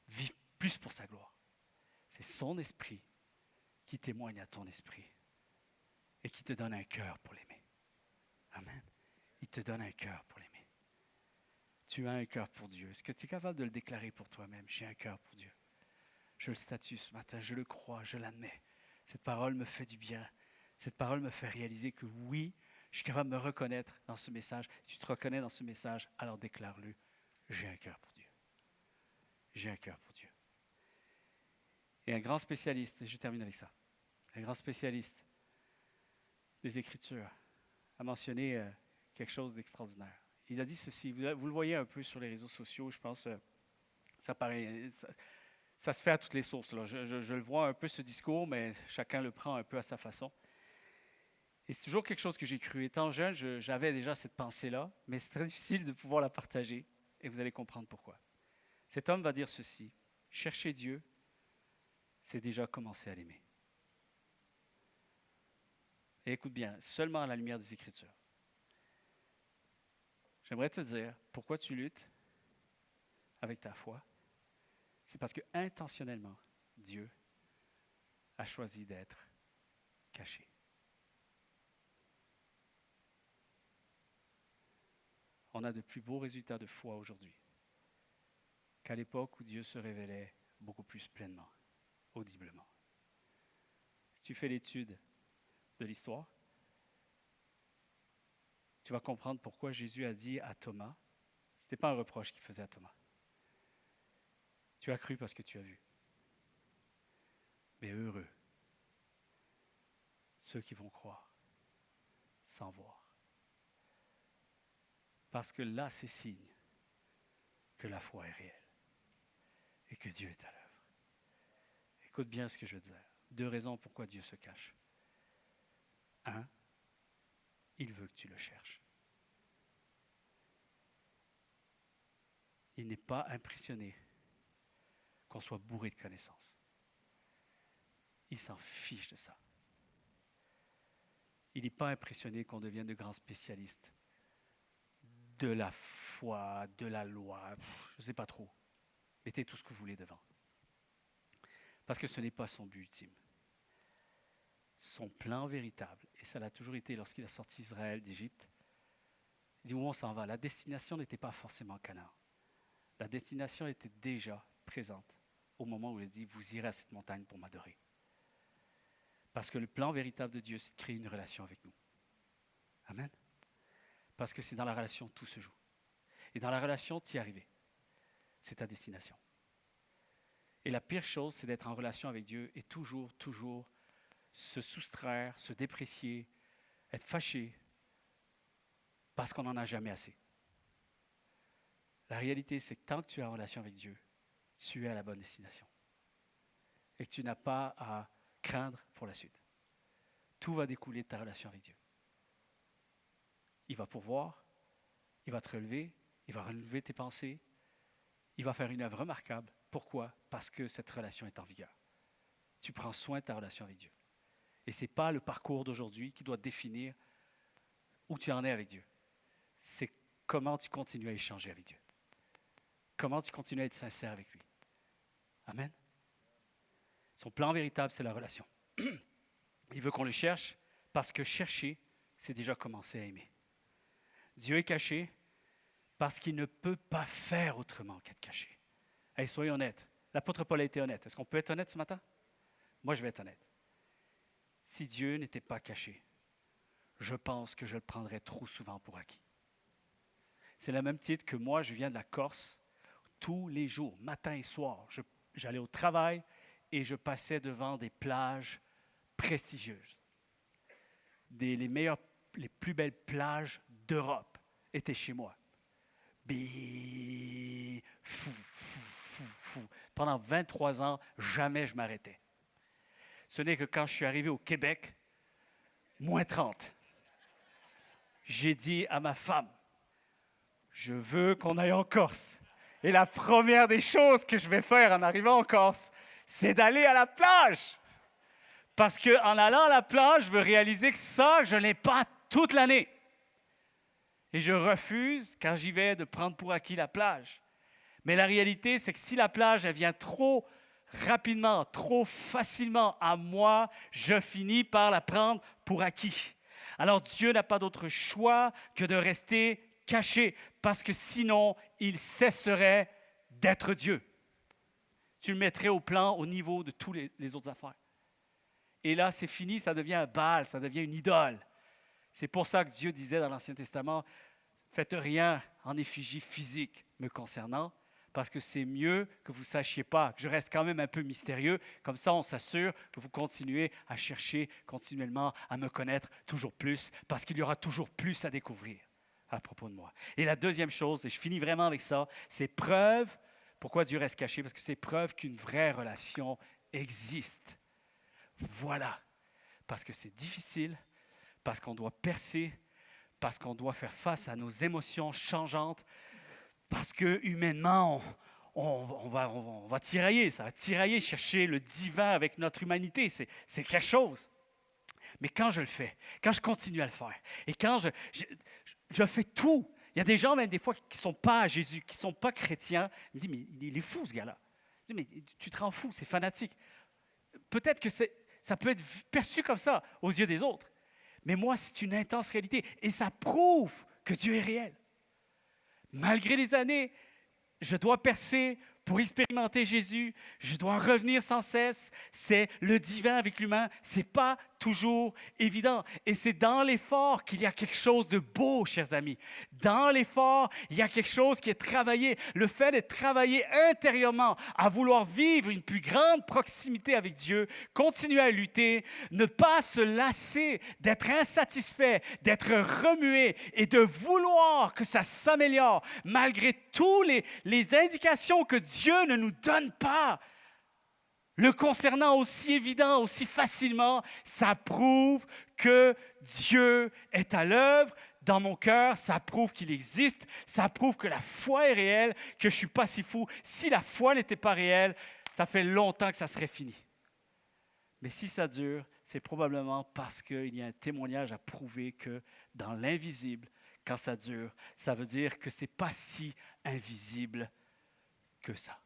vivre plus pour sa gloire. C'est son esprit qui témoigne à ton esprit et qui te donne un cœur pour l'aimer. Amen. Il te donne un cœur pour l'aimer. Tu as un cœur pour Dieu. Est-ce que tu es capable de le déclarer pour toi-même? J'ai un cœur pour Dieu. Je le statue ce matin, je le crois, je l'admets. Cette parole me fait du bien. Cette parole me fait réaliser que oui, Je suis capable de me reconnaître dans ce message. Si tu te reconnais dans ce message, alors déclare-le. J'ai un cœur pour Dieu. J'ai un cœur pour Dieu. Et un grand spécialiste, et je termine avec ça, un grand spécialiste des Écritures a mentionné quelque chose d'extraordinaire. Il a dit ceci, vous le voyez un peu sur les réseaux sociaux, je pense, ça se fait à toutes les sources. Là. Je le vois un peu ce discours, mais chacun le prend un peu à sa façon. Et c'est toujours quelque chose que j'ai cru. Étant jeune, j'avais déjà cette pensée-là, mais c'est très difficile de pouvoir la partager, et vous allez comprendre pourquoi. Cet homme va dire ceci, chercher Dieu, c'est déjà commencer à l'aimer. Et écoute bien, seulement à la lumière des Écritures. J'aimerais te dire, pourquoi tu luttes avec ta foi? C'est parce que intentionnellement, Dieu a choisi d'être caché. On a de plus beaux résultats de foi aujourd'hui qu'à l'époque où Dieu se révélait beaucoup plus pleinement, audiblement. Si tu fais l'étude de l'histoire, tu vas comprendre pourquoi Jésus a dit à Thomas, ce n'était pas un reproche qu'il faisait à Thomas. Tu as cru parce que tu as vu. Mais heureux ceux qui vont croire sans voir. Parce que là, c'est signe que la foi est réelle et que Dieu est à l'œuvre. Écoute bien ce que je veux dire. 2 raisons pourquoi Dieu se cache. 1, il veut que tu le cherches. Il n'est pas impressionné qu'on soit bourré de connaissances. Il s'en fiche de ça. Il n'est pas impressionné qu'on devienne de grands spécialistes de la foi, de la loi, je ne sais pas trop. Mettez tout ce que vous voulez devant. Parce que ce n'est pas son but ultime. Son plan véritable, et ça l'a toujours été lorsqu'il a sorti Israël d'Égypte, il dit où on s'en va. La destination n'était pas forcément Canaan. La destination était déjà présente au moment où il a dit, vous irez à cette montagne pour m'adorer. Parce que le plan véritable de Dieu, c'est de créer une relation avec nous. Amen. Parce que c'est dans la relation que tout se joue. Et dans la relation, tu y es arrivé. C'est ta destination. Et la pire chose, c'est d'être en relation avec Dieu et toujours se soustraire, se déprécier, être fâché parce qu'on n'en a jamais assez. La réalité, c'est que tant que tu es en relation avec Dieu, tu es à la bonne destination. Et que tu n'as pas à craindre pour la suite. Tout va découler de ta relation avec Dieu. Il va pourvoir, il va te relever, il va relever tes pensées, il va faire une œuvre remarquable. Pourquoi? Parce que cette relation est en vigueur. Tu prends soin de ta relation avec Dieu. Et ce n'est pas le parcours d'aujourd'hui qui doit définir où tu en es avec Dieu. C'est comment tu continues à échanger avec Dieu. Comment tu continues à être sincère avec lui. Amen. Son plan véritable, c'est la relation. Il veut qu'on le cherche parce que chercher, c'est déjà commencer à aimer. Dieu est caché parce qu'il ne peut pas faire autrement qu'être caché. Hey, soyez honnêtes. L'apôtre Paul a été honnête. Est-ce qu'on peut être honnête ce matin? Moi, je vais être honnête. Si Dieu n'était pas caché, je pense que je le prendrais trop souvent pour acquis. C'est le même titre que moi, je viens de la Corse. Tous les jours, matin et soir, j'allais au travail et je passais devant des plages prestigieuses. Les plus belles plages d'Europe étaient chez moi. Fou. Pendant 23 ans, jamais je m'arrêtais. Ce n'est que quand je suis arrivé au Québec, moins 30, j'ai dit à ma femme, je veux qu'on aille en Corse. Et la première des choses que je vais faire en arrivant en Corse, c'est d'aller à la plage. Parce qu'en allant à la plage, je veux réaliser que ça, je ne l'ai pas toute l'année. Et je refuse, quand j'y vais, de prendre pour acquis la plage. Mais la réalité, c'est que si la plage, elle vient trop rapidement, trop facilement à moi, je finis par la prendre pour acquis. Alors Dieu n'a pas d'autre choix que de rester caché, parce que sinon, il cesserait d'être Dieu. Tu le mettrais au niveau de toutes les autres affaires. Et là, c'est fini, ça devient un Baal, ça devient une idole. C'est pour ça que Dieu disait dans l'Ancien Testament, faites rien en effigie physique me concernant, parce que c'est mieux que vous ne sachiez pas, que je reste quand même un peu mystérieux. Comme ça, on s'assure que vous continuez à chercher continuellement à me connaître toujours plus, parce qu'il y aura toujours plus à découvrir à propos de moi. Et la deuxième chose, et je finis vraiment avec ça, c'est preuve. Pourquoi Dieu reste caché? Parce que c'est preuve qu'une vraie relation existe. Voilà. Parce que c'est difficile, parce qu'on doit percer, parce qu'on doit faire face à nos émotions changeantes, parce que humainement, on va tirailler, ça va tirailler, chercher le divin avec notre humanité. C'est quelque chose. Mais quand je le fais, quand je continue à le faire, et quand je fais tout, il y a des gens, même des fois, qui ne sont pas à Jésus, qui ne sont pas chrétiens, ils me disent, mais il est fou, ce gars-là. Je dis, mais tu te rends fou, c'est fanatique. Peut-être que ça peut être perçu comme ça aux yeux des autres. Mais moi, c'est une intense réalité. Et ça prouve que Dieu est réel. Malgré les années, je dois percer pour expérimenter Jésus. Je dois revenir sans cesse. C'est le divin avec l'humain. Ce n'est pas toujours évident. Et c'est dans l'effort qu'il y a quelque chose de beau, chers amis. Dans l'effort, il y a quelque chose qui est travaillé. Le fait de travailler intérieurement, à vouloir vivre une plus grande proximité avec Dieu, continuer à lutter, ne pas se lasser, d'être insatisfait, d'être remué et de vouloir que ça s'améliore malgré toutes les indications que Dieu ne nous donne pas. Le concernant aussi évident, aussi facilement, ça prouve que Dieu est à l'œuvre dans mon cœur, ça prouve qu'il existe, ça prouve que la foi est réelle, que je ne suis pas si fou. Si la foi n'était pas réelle, ça fait longtemps que ça serait fini. Mais si ça dure, c'est probablement parce qu'il y a un témoignage à prouver que dans l'invisible, quand ça dure, ça veut dire que ce n'est pas si invisible que ça.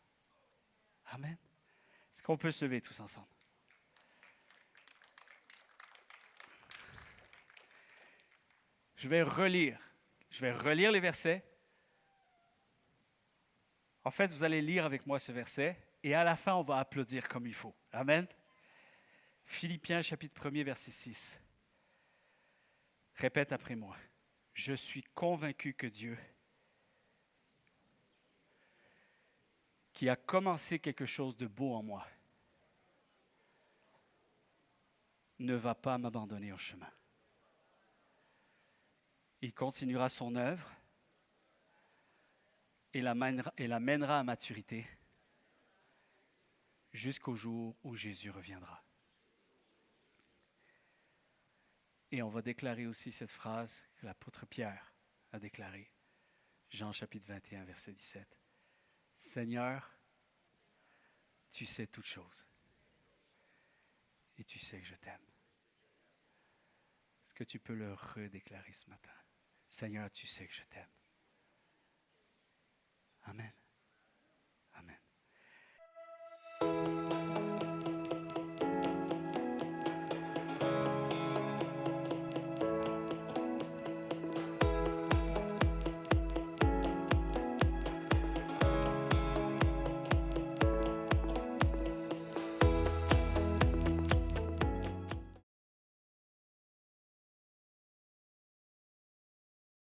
Amen. Est-ce qu'on peut se lever tous ensemble? Je vais relire les versets. En fait, vous allez lire avec moi ce verset et à la fin, on va applaudir comme il faut. Amen. Philippiens chapitre 1er, verset 6. Répète après moi. Je suis convaincu que Dieu, qui a commencé quelque chose de beau en moi, ne va pas m'abandonner au chemin. Il continuera son œuvre et la mènera à maturité jusqu'au jour où Jésus reviendra. Et on va déclarer aussi cette phrase que l'apôtre Pierre a déclarée. Jean chapitre 21, verset 17. Seigneur, tu sais toutes choses et tu sais que je t'aime. Est-ce que tu peux le redéclarer ce matin? Seigneur, tu sais que je t'aime.